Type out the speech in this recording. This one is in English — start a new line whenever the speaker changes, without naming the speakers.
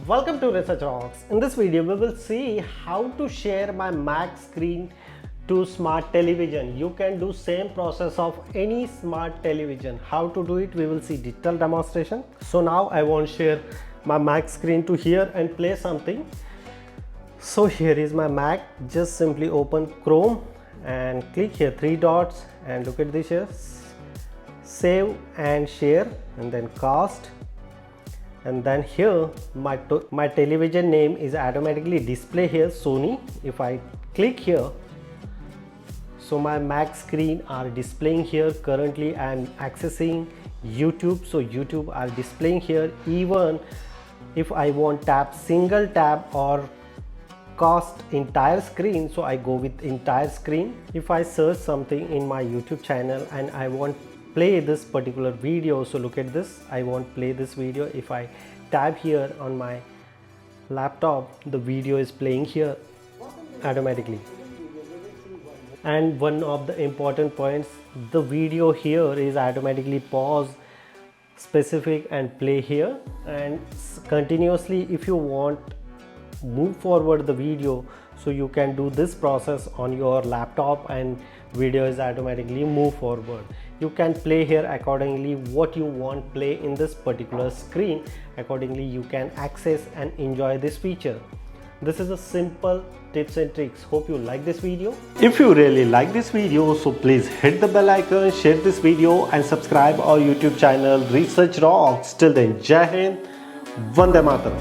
Welcome to Research Rocks. In this video we will see how to share my Mac screen to smart television. You can do same process of any smart television. How to do it, we will see digital demonstration. So now I want to share my Mac screen to here and play something. So here is my Mac. Just simply open Chrome and click here three dots and look at this here, save and share, and then cast. And then here my television name is automatically display here, Sony. If I click here, so my Mac screen are displaying here. Currently I am accessing YouTube, so YouTube are displaying here. Even if I want tap single tab or cast entire screen, so I go with entire screen. If I search something in my YouTube channel and I want play this particular video, so look at this, I want play this video. If I tap here on my laptop, the video is playing here automatically. And one of the important points, the video here is automatically pause specific and play here, and continuously if you want move forward the video, so you can do this process on your laptop and video is automatically move forward. You can play here accordingly what you want play in this particular screen. Accordingly you can access and enjoy this feature. This is a simple tips and tricks. Hope you like this video. If you really like this video, so please hit the bell icon, share this video and subscribe our YouTube channel Research Rocks. Till then, Jai Hind, Vande Mataram.